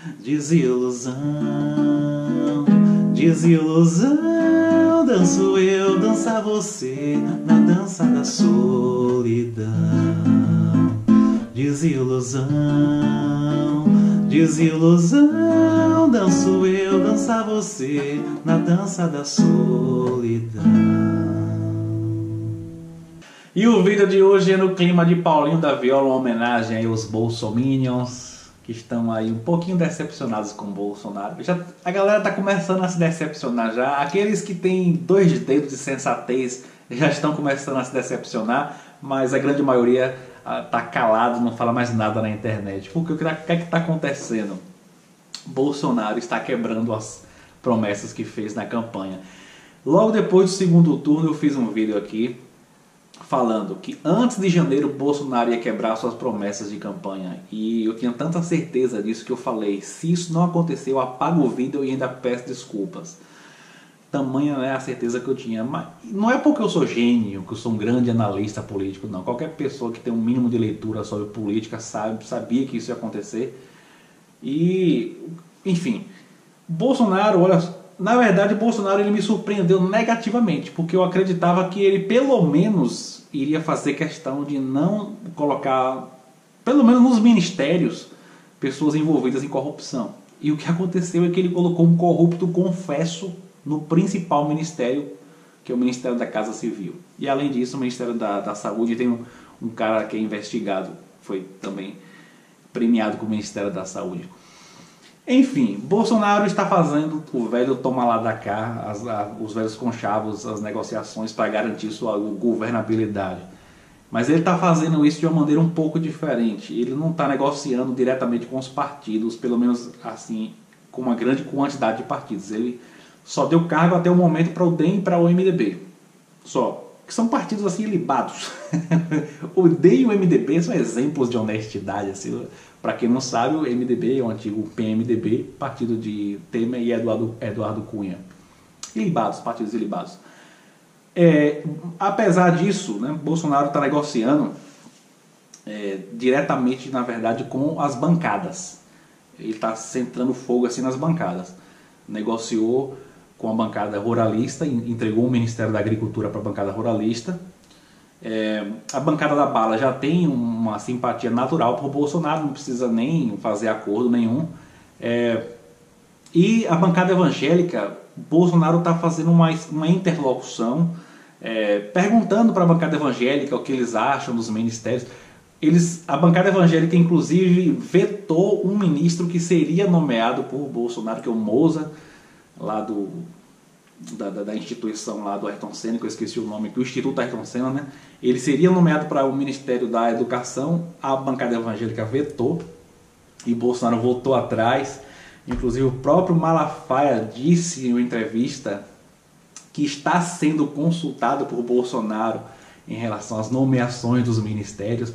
Desilusão, desilusão, danço eu, dança você, na dança da solidão. Desilusão, desilusão, danço eu, dança você, na dança da solidão. E o vídeo de hoje é no clima de Paulinho da Viola, uma homenagem aí aos bolsominions que estão aí um pouquinho decepcionados com o Bolsonaro. A galera tá começando a se decepcionar já. Aqueles que têm 2 dedos de sensatez já estão começando a se decepcionar, mas a grande maioria tá calado, não fala mais nada na internet. Porque o que é que tá acontecendo? Bolsonaro está quebrando as promessas que fez na campanha. Logo depois do segundo turno eu fiz um vídeo aqui falando que antes de janeiro Bolsonaro ia quebrar suas promessas de campanha. E eu tinha tanta certeza disso que eu falei, se isso não acontecer, eu apago o vídeo e ainda peço desculpas. Tamanha é a certeza que eu tinha. Mas não é porque eu sou gênio, que eu sou um grande analista político, não. Qualquer pessoa que tem um mínimo de leitura sobre política sabia que isso ia acontecer. E, enfim, Bolsonaro, olha... Na verdade, Bolsonaro ele me surpreendeu negativamente, porque eu acreditava que ele pelo menos iria fazer questão de não colocar, pelo menos nos ministérios, pessoas envolvidas em corrupção. E o que aconteceu é que ele colocou um corrupto confesso no principal ministério, que é o Ministério da Casa Civil. E além disso, o Ministério da Saúde tem um cara que é investigado, foi também premiado com o Ministério da Saúde. Enfim, Bolsonaro está fazendo o velho toma lá da cá, os velhos conchavos, as negociações para garantir sua governabilidade. Mas ele está fazendo isso de uma maneira um pouco diferente. Ele não está negociando diretamente com os partidos, pelo menos assim, com uma grande quantidade de partidos. Ele só deu cargo até o momento para o DEM e para o MDB. Só. Que são partidos assim libados. O DEM e o MDB são exemplos de honestidade. Assim. Para quem não sabe, o MDB é o antigo PMDB, partido de Temer e Eduardo Cunha. Ilibados, partidos ilibados. Apesar disso, né, Bolsonaro está negociando diretamente, na verdade, com as bancadas. Ele está centrando fogo assim nas bancadas. Negociou com a bancada ruralista, entregou o Ministério da Agricultura para a bancada ruralista. A bancada da bala já tem uma simpatia natural por Bolsonaro, não precisa nem fazer acordo nenhum. E a bancada evangélica, Bolsonaro está fazendo uma interlocução, perguntando para a bancada evangélica o que eles acham dos ministérios. A bancada evangélica, inclusive, vetou um ministro que seria nomeado por Bolsonaro, que é o Moza, lá da instituição lá do Ayrton Senna, que eu esqueci o nome, que o Instituto Ayrton Senna, né? Ele seria nomeado para o Ministério da Educação, a bancada evangélica vetou e Bolsonaro voltou atrás. Inclusive o próprio Malafaia disse em uma entrevista que está sendo consultado por Bolsonaro em relação às nomeações dos ministérios.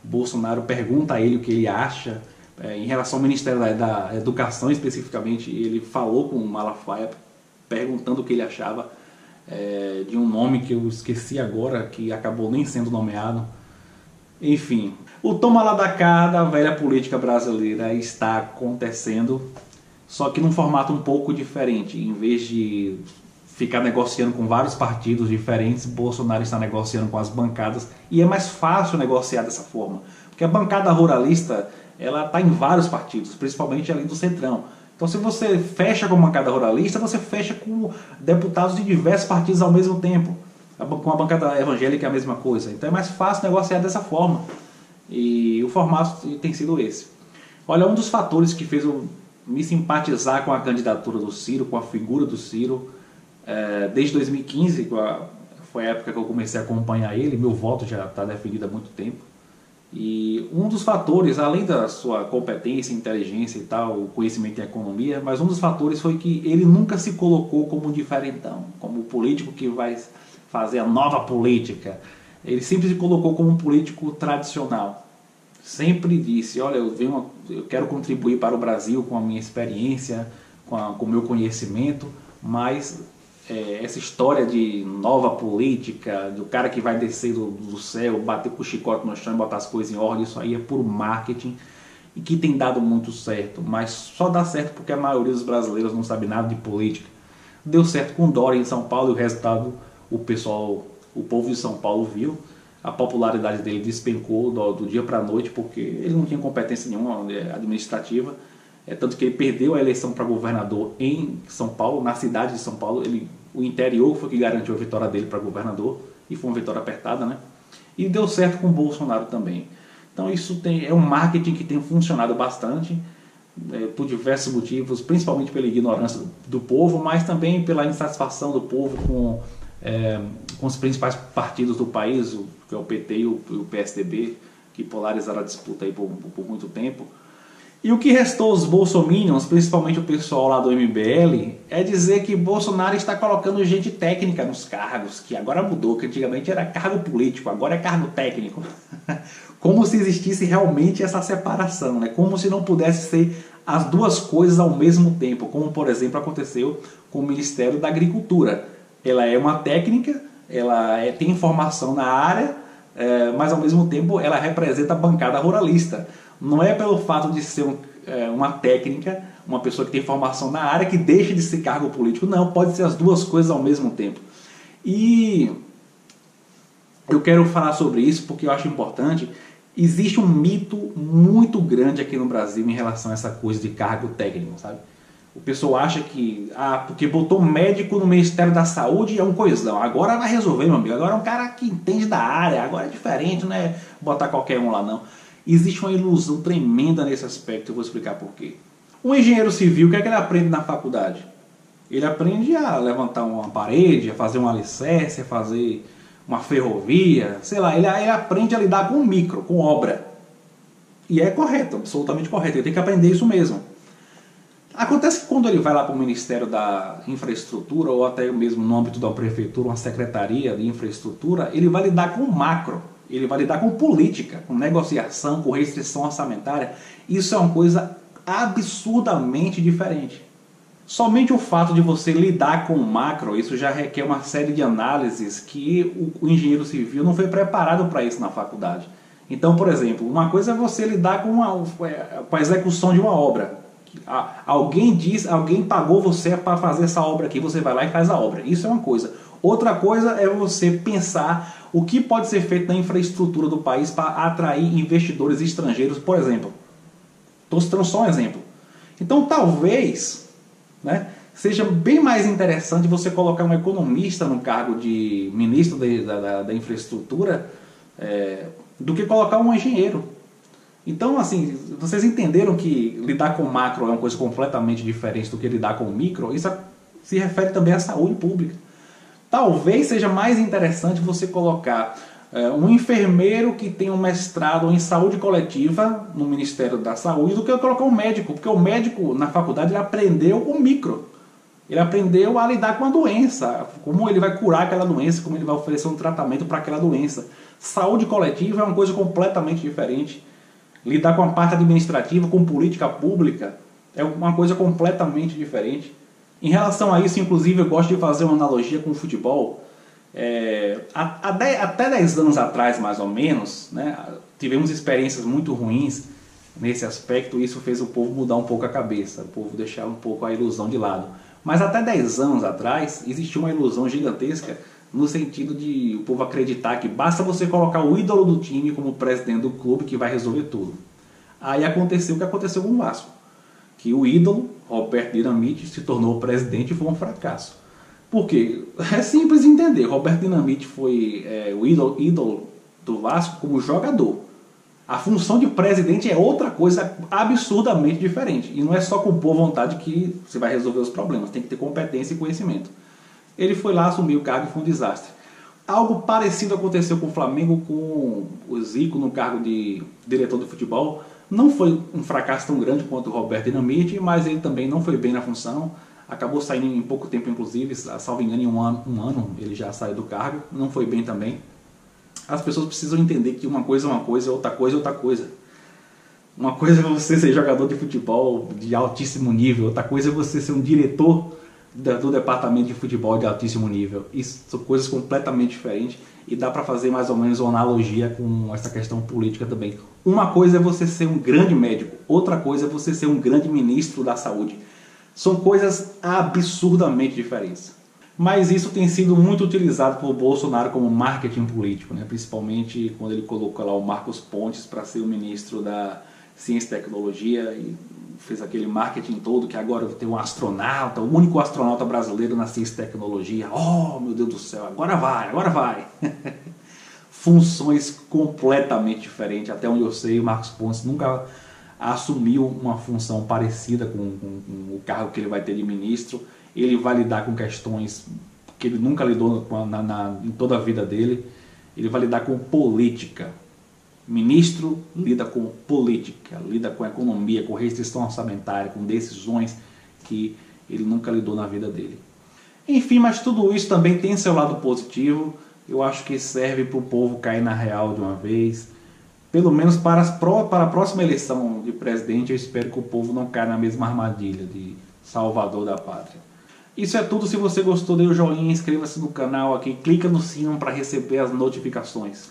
Bolsonaro pergunta a ele o que ele acha em relação ao Ministério da Educação especificamente. Ele falou com o Malafaia perguntando o que ele achava de um nome que eu esqueci agora, que acabou nem sendo nomeado. Enfim, o toma lá da cá da velha política brasileira está acontecendo, só que num formato um pouco diferente. Em vez de ficar negociando com vários partidos diferentes, Bolsonaro está negociando com as bancadas, e é mais fácil negociar dessa forma, porque a bancada ruralista ela está em vários partidos, principalmente ali do Centrão. Então, se você fecha com a bancada ruralista, você fecha com deputados de diversos partidos ao mesmo tempo. Com a bancada evangélica é a mesma coisa. Então, é mais fácil negociar dessa forma. E o formato tem sido esse. Olha, um dos fatores que fez eu me simpatizar com a candidatura do Ciro, com a figura do Ciro, desde 2015, foi a época que eu comecei a acompanhar ele, meu voto já está definido há muito tempo. E um dos fatores, além da sua competência, inteligência e tal, o conhecimento em economia, mas um dos fatores foi que ele nunca se colocou como um diferentão, como o político que vai fazer a nova política. Ele sempre se colocou como um político tradicional. Sempre disse, olha, eu quero contribuir para o Brasil com a minha experiência, com o meu conhecimento, mas essa história de nova política, do cara que vai descer do céu, bater com o chicote no chão e botar as coisas em ordem, isso aí é puro marketing. e que tem dado muito certo, mas só dá certo porque a maioria dos brasileiros não sabe nada de política. Deu certo com Dória em São Paulo e o resultado o povo de São Paulo viu. A popularidade dele despencou do dia para a noite porque ele não tinha competência nenhuma administrativa. Tanto que ele perdeu a eleição para governador em São Paulo, na cidade de São Paulo. O interior foi que garantiu a vitória dele para governador e foi uma vitória apertada, né? E deu certo com o Bolsonaro também. Então isso é um marketing que tem funcionado bastante por diversos motivos, principalmente pela ignorância do povo, mas também pela insatisfação do povo com os principais partidos do país, que é o PT e o PSDB, que polarizaram a disputa aí por muito tempo. E o que restou aos bolsominions, principalmente o pessoal lá do MBL, é dizer que Bolsonaro está colocando gente técnica nos cargos, que agora mudou, que antigamente era cargo político, agora é cargo técnico. Como se existisse realmente essa separação, né? Como se não pudesse ser as duas coisas ao mesmo tempo, como por exemplo aconteceu com o Ministério da Agricultura. Ela é uma técnica, tem informação na área, mas ao mesmo tempo ela representa a bancada ruralista. Não é pelo fato de ser uma técnica, uma pessoa que tem formação na área, que deixa de ser cargo político. Não, pode ser as duas coisas ao mesmo tempo. E eu quero falar sobre isso porque eu acho importante. Existe um mito muito grande aqui no Brasil em relação a essa coisa de cargo técnico, sabe? O pessoal acha que, porque botou médico no Ministério da Saúde é um coisão, agora vai resolver, meu amigo, agora é um cara que entende da área, agora é diferente, não é botar qualquer um lá não. Existe uma ilusão tremenda nesse aspecto, eu vou explicar por quê. Um engenheiro civil, o que é que ele aprende na faculdade? Ele aprende a levantar uma parede, a fazer um alicerce, a fazer uma ferrovia, sei lá, ele aprende a lidar com micro, com obra. E é correto, absolutamente correto, ele tem que aprender isso mesmo. Acontece que quando ele vai lá para o Ministério da Infraestrutura, ou até mesmo no âmbito da prefeitura, uma secretaria de infraestrutura, ele vai lidar com macro, ele vai lidar com política, com negociação, com restrição orçamentária. Isso é uma coisa absurdamente diferente. Somente o fato de você lidar com o macro, isso já requer uma série de análises que o engenheiro civil não foi preparado para isso na faculdade. Então, por exemplo, uma coisa é você lidar com a execução de uma obra. Alguém pagou você para fazer essa obra aqui, você vai lá e faz a obra. Isso é uma coisa. Outra coisa é você pensar o que pode ser feito na infraestrutura do país para atrair investidores estrangeiros, por exemplo. Estou citando só um exemplo. Então talvez, né, seja bem mais interessante você colocar um economista no cargo de ministro da infraestrutura do que colocar um engenheiro. Então, assim, vocês entenderam que lidar com macro é uma coisa completamente diferente do que lidar com micro? Isso se refere também à saúde pública. Talvez seja mais interessante você colocar um enfermeiro que tem um mestrado em saúde coletiva no Ministério da Saúde do que colocar um médico, porque o médico na faculdade ele aprendeu o micro. Ele aprendeu a lidar com a doença, como ele vai curar aquela doença, como ele vai oferecer um tratamento para aquela doença. Saúde coletiva é uma coisa completamente diferente. Lidar com a parte administrativa, com política pública, é uma coisa completamente diferente. Em relação a isso, inclusive, eu gosto de fazer uma analogia com o futebol. Até 10 anos atrás, mais ou menos, né, tivemos experiências muito ruins nesse aspecto e isso fez o povo mudar um pouco a cabeça, o povo deixar um pouco a ilusão de lado. Mas até 10 anos atrás, existia uma ilusão gigantesca no sentido de o povo acreditar que basta você colocar o ídolo do time como presidente do clube que vai resolver tudo. Aí aconteceu o que aconteceu com o Vasco, que o ídolo, Roberto Dinamite, se tornou presidente e foi um fracasso. Por quê? É simples de entender. Roberto Dinamite foi o ídolo do Vasco como jogador. A função de presidente é outra coisa absurdamente diferente. E não é só com boa vontade que você vai resolver os problemas. Tem que ter competência e conhecimento. Ele foi lá, assumiu o cargo e foi um desastre. Algo parecido aconteceu com o Flamengo, com o Zico no cargo de diretor do futebol. Não foi um fracasso tão grande quanto o Roberto Dinamite, mas ele também não foi bem na função. Acabou saindo em pouco tempo, inclusive, salvo engano, em um ano ele já saiu do cargo. Não foi bem também. As pessoas precisam entender que uma coisa é uma coisa, outra coisa é outra coisa. Uma coisa é você ser jogador de futebol de altíssimo nível, outra coisa é você ser um diretor do departamento de futebol de altíssimo nível. Isso são coisas completamente diferentes e dá para fazer mais ou menos uma analogia com essa questão política também. Uma coisa é você ser um grande médico, outra coisa é você ser um grande ministro da saúde. São coisas absurdamente diferentes. Mas isso tem sido muito utilizado por Bolsonaro como marketing político, né? Principalmente quando ele colocou lá o Marcos Pontes para ser o ministro da Ciência e Tecnologia e fez aquele marketing todo que agora tem um astronauta, o único astronauta brasileiro na ciência e tecnologia. Oh, meu Deus do céu, agora vai, agora vai. Funções completamente diferentes. Até onde eu sei, o Marcos Pontes nunca assumiu uma função parecida com o cargo que ele vai ter de ministro. Ele vai lidar com questões que ele nunca lidou em toda a vida dele. Ele vai lidar com política. Ministro lida com política, lida com economia, com restrição orçamentária, com decisões que ele nunca lidou na vida dele. Enfim, mas tudo isso também tem seu lado positivo. Eu acho que serve para o povo cair na real de uma vez. Pelo menos para a próxima eleição de presidente, eu espero que o povo não caia na mesma armadilha de salvador da pátria. Isso é tudo. Se você gostou, dê o joinha, inscreva-se no canal aqui, clica no sino para receber as notificações.